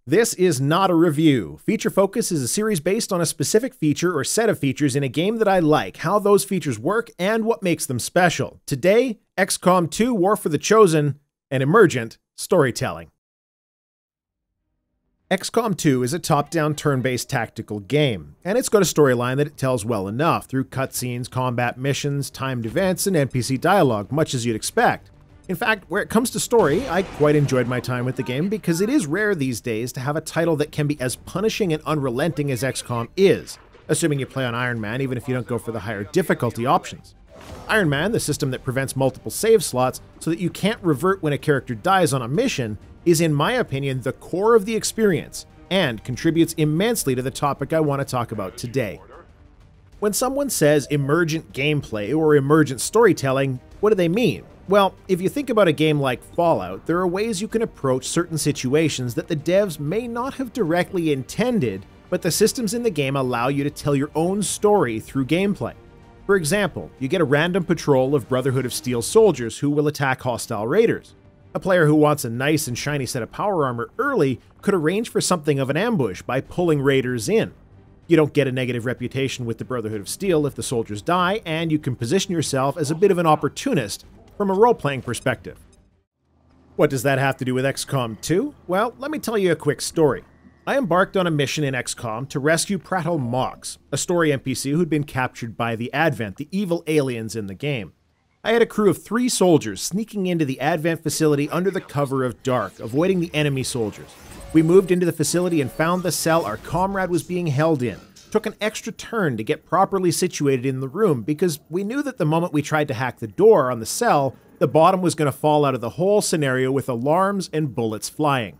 This is not a review. Feature Focus is a series based on a specific feature or set of features in a game that I like, how those features work, and what makes them special. Today, XCom 2 War for the Chosen and Emergent storytelling. XCom 2 is a top-down turn-based tactical game, and it's got a storyline that it tells well enough through cutscenes, combat missions, timed events, and NPC dialogue, much as you'd expect. In fact, where it comes to story, I quite enjoyed my time with the game because it is rare these days to have a title that can be as punishing and unrelenting as XCOM is, assuming you play on Ironman even if you don't go for the higher difficulty options. Ironman, the system that prevents multiple save slots so that you can't revert when a character dies on a mission, is in my opinion the core of the experience and contributes immensely to the topic I want to talk about today. When someone says emergent gameplay or emergent storytelling, what do they mean? Well, if you think about a game like Fallout, there are ways you can approach certain situations that the devs may not have directly intended, but the systems in the game allow you to tell your own story through gameplay. For example, you get a random patrol of Brotherhood of Steel soldiers who will attack hostile raiders. A player who wants a nice and shiny set of power armor early could arrange for something of an ambush by pulling raiders in. You don't get a negative reputation with the Brotherhood of Steel if the soldiers die, and you can position yourself as a bit of an opportunist from a role-playing perspective. What does that have to do with XCOM 2? Well, let me tell you a quick story. I embarked on a mission in XCOM to rescue Prattle Mox, a story NPC who'd been captured by the Advent, the evil aliens in the game. I had a crew of 3 soldiers sneaking into the Advent facility under the cover of dark, avoiding the enemy soldiers. We moved into the facility and found the cell our comrade was being held in. Took an extra turn to get properly situated in the room because we knew that the moment we tried to hack the door on the cell, the bottom was going to fall out of the whole scenario with alarms and bullets flying.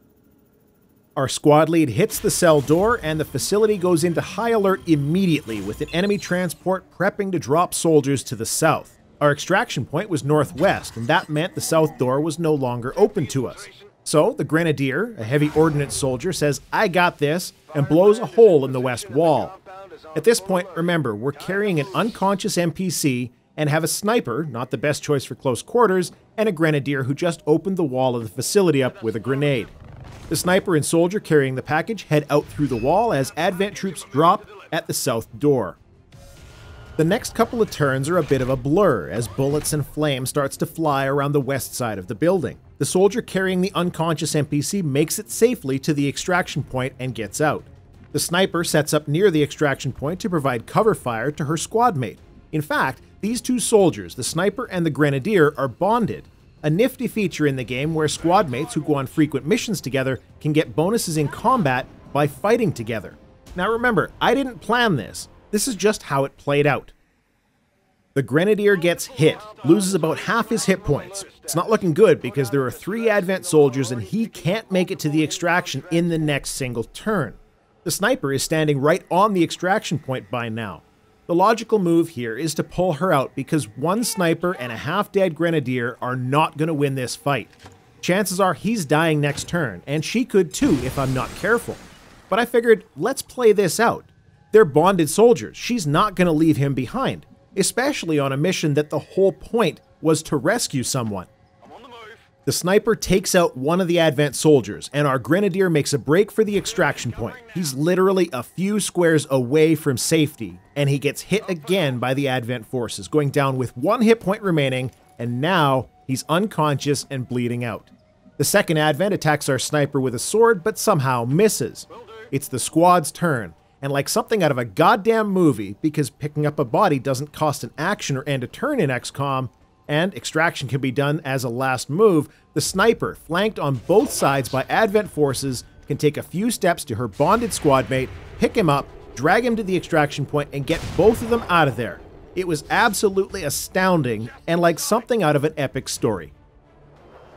Our squad lead hits the cell door and the facility goes into high alert immediately with an enemy transport prepping to drop soldiers to the south. Our extraction point was northwest, and that meant the south door was no longer open to us. So the Grenadier, a heavy ordnance soldier, says, "I got this," and blows a hole in the west wall. At this point, remember, we're carrying an unconscious NPC and have a sniper, not the best choice for close quarters, and a Grenadier who just opened the wall of the facility up with a grenade. The sniper and soldier carrying the package head out through the wall as Advent troops drop at the south door. The next couple of turns are a bit of a blur as bullets and flame starts to fly around the west side of the building. The soldier carrying the unconscious NPC makes it safely to the extraction point and gets out. The sniper sets up near the extraction point to provide cover fire to her squad mate. In fact, these 2 soldiers, the sniper and the Grenadier, are bonded. A nifty feature in the game where squad mates who go on frequent missions together can get bonuses in combat by fighting together. Now remember, I didn't plan this. This is just how it played out. The Grenadier gets hit, loses about half his hit points. It's not looking good because there are 3 Advent soldiers and he can't make it to the extraction in the next single turn. The sniper is standing right on the extraction point by now. The logical move here is to pull her out because 1 sniper and a half-dead Grenadier are not going to win this fight. Chances are he's dying next turn, and she could too if I'm not careful. But I figured, let's play this out. They're bonded soldiers. She's not going to leave him behind, especially on a mission that the whole point was to rescue someone. The sniper takes out one of the Advent soldiers, and our Grenadier makes a break for the extraction point. He's literally a few squares away from safety, and he gets hit again by the Advent forces, going down with 1 hit point remaining, and now he's unconscious and bleeding out. The second Advent attacks our sniper with a sword, but somehow misses. It's the squad's turn, and like something out of a goddamn movie, because picking up a body doesn't cost an action or end a turn in XCOM, and extraction can be done as a last move, the sniper, flanked on both sides by Advent forces, can take a few steps to her bonded squad mate, pick him up, drag him to the extraction point, and get both of them out of there. It was absolutely astounding, and like something out of an epic story.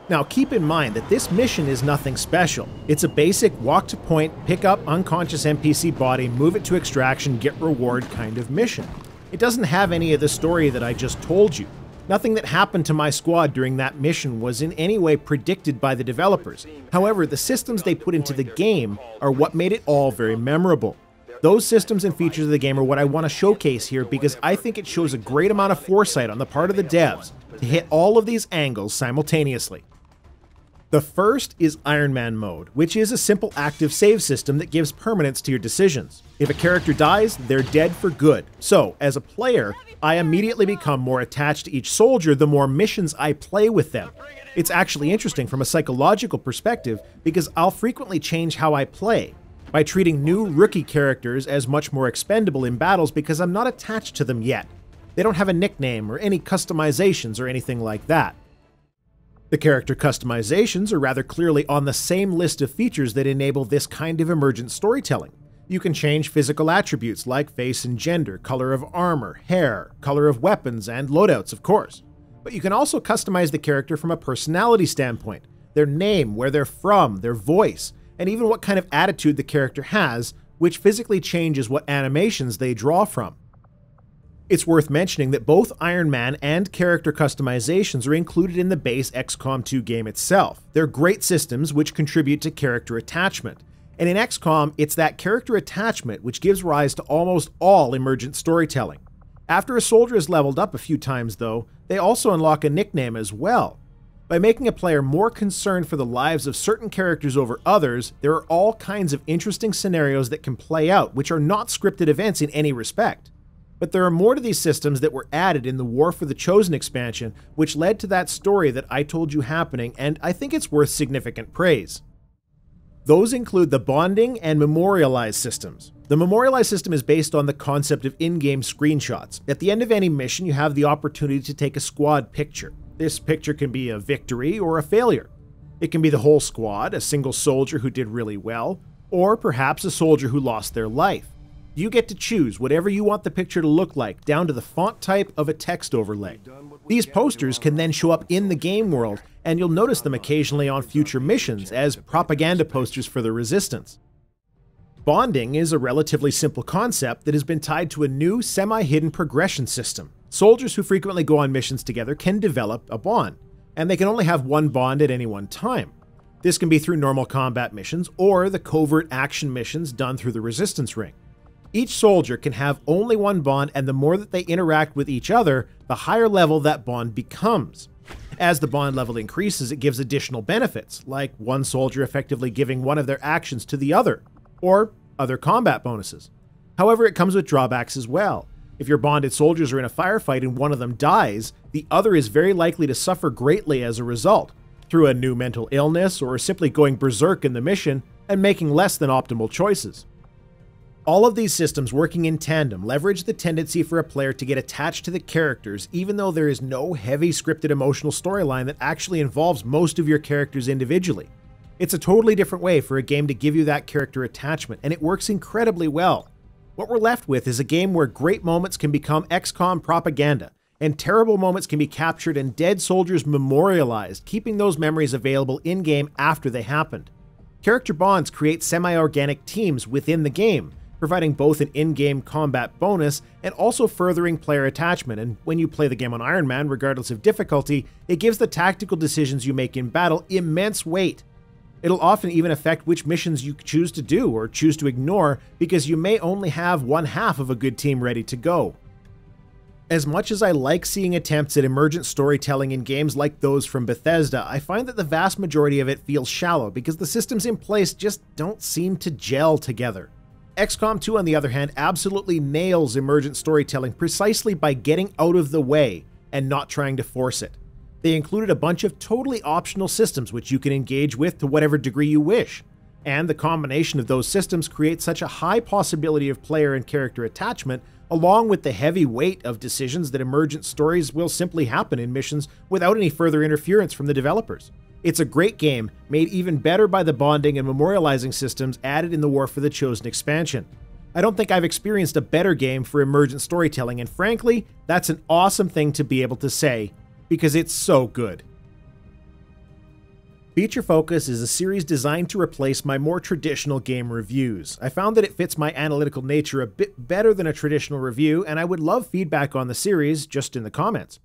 Now keep in mind that this mission is nothing special. It's a basic walk to point, pick up unconscious NPC body, move it to extraction, get reward kind of mission. It doesn't have any of the story that I just told you. Nothing that happened to my squad during that mission was in any way predicted by the developers. However, the systems they put into the game are what made it all very memorable. Those systems and features of the game are what I want to showcase here because I think it shows a great amount of foresight on the part of the devs to hit all of these angles simultaneously. The first is Ironman Mode, which is a simple active save system that gives permanence to your decisions. If a character dies, they're dead for good. So, as a player, I immediately become more attached to each soldier the more missions I play with them. It's actually interesting from a psychological perspective because I'll frequently change how I play by treating new rookie characters as much more expendable in battles because I'm not attached to them yet. They don't have a nickname or any customizations or anything like that. The character customizations are rather clearly on the same list of features that enable this kind of emergent storytelling. You can change physical attributes like face and gender, color of armor, hair, color of weapons, and loadouts, of course. But you can also customize the character from a personality standpoint, their name, where they're from, their voice, and even what kind of attitude the character has, which physically changes what animations they draw from. It's worth mentioning that both Iron Man and character customizations are included in the base XCom 2 game itself. They're great systems which contribute to character attachment. And in XCom, it's that character attachment which gives rise to almost all emergent storytelling. After a soldier is leveled up a few times though, they also unlock a nickname as well. By making a player more concerned for the lives of certain characters over others, there are all kinds of interesting scenarios that can play out which are not scripted events in any respect. But there are more to these systems that were added in the War for the Chosen expansion, which led to that story that I told you happening, and I think it's worth significant praise. Those include the bonding and memorialized systems. The memorialized system is based on the concept of in-game screenshots. At the end of any mission, you have the opportunity to take a squad picture. This picture can be a victory or a failure. It can be the whole squad, a single soldier who did really well, or perhaps a soldier who lost their life. You get to choose whatever you want the picture to look like, down to the font type of a text overlay. These posters can then show up in the game world, and you'll notice them occasionally on future missions as propaganda posters for the Resistance. Bonding is a relatively simple concept that has been tied to a new semi-hidden progression system. Soldiers who frequently go on missions together can develop a bond, and they can only have one bond at any one time. This can be through normal combat missions or the covert action missions done through the Resistance Ring. Each soldier can have only one bond, and the more that they interact with each other, the higher level that bond becomes. As the bond level increases, it gives additional benefits, like one soldier effectively giving one of their actions to the other, or other combat bonuses. However, it comes with drawbacks as well. If your bonded soldiers are in a firefight and one of them dies, the other is very likely to suffer greatly as a result, through a new mental illness or simply going berserk in the mission and making less than optimal choices. All of these systems working in tandem leverage the tendency for a player to get attached to the characters even though there is no heavy scripted emotional storyline that actually involves most of your characters individually. It's a totally different way for a game to give you that character attachment, and it works incredibly well. What we're left with is a game where great moments can become XCOM propaganda, and terrible moments can be captured and dead soldiers memorialized, keeping those memories available in-game after they happened. Character bonds create semi-organic teams within the game, providing both an in-game combat bonus and also furthering player attachment, and when you play the game on Iron Man, regardless of difficulty, it gives the tactical decisions you make in battle immense weight. It'll often even affect which missions you choose to do or choose to ignore because you may only have one half of a good team ready to go. As much as I like seeing attempts at emergent storytelling in games like those from Bethesda, I find that the vast majority of it feels shallow because the systems in place just don't seem to gel together. XCOM 2, on the other hand, absolutely nails emergent storytelling precisely by getting out of the way and not trying to force it. They included a bunch of totally optional systems which you can engage with to whatever degree you wish, and the combination of those systems creates such a high possibility of player and character attachment, along with the heavy weight of decisions that emergent stories will simply happen in missions without any further interference from the developers. It's a great game, made even better by the bonding and memorializing systems added in the War for the Chosen expansion. I don't think I've experienced a better game for emergent storytelling, and frankly, that's an awesome thing to be able to say, because it's so good. Feature Focus is a series designed to replace my more traditional game reviews. I found that it fits my analytical nature a bit better than a traditional review, and I would love feedback on the series just in the comments.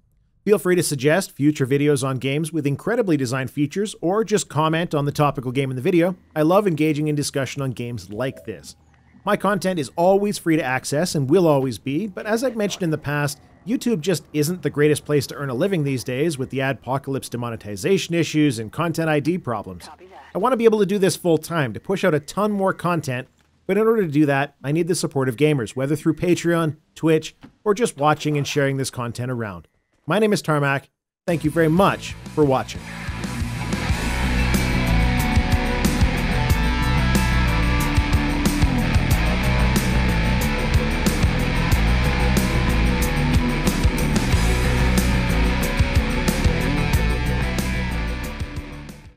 Feel free to suggest future videos on games with incredibly designed features, or just comment on the topical game in the video. I love engaging in discussion on games like this. My content is always free to access and will always be, but as I've mentioned in the past, YouTube just isn't the greatest place to earn a living these days with the adpocalypse demonetization issues and content ID problems. I want to be able to do this full time, to push out a ton more content, but in order to do that, I need the support of gamers, whether through Patreon, Twitch, or just watching and sharing this content around. My name is Tarmack. Thank you very much for watching.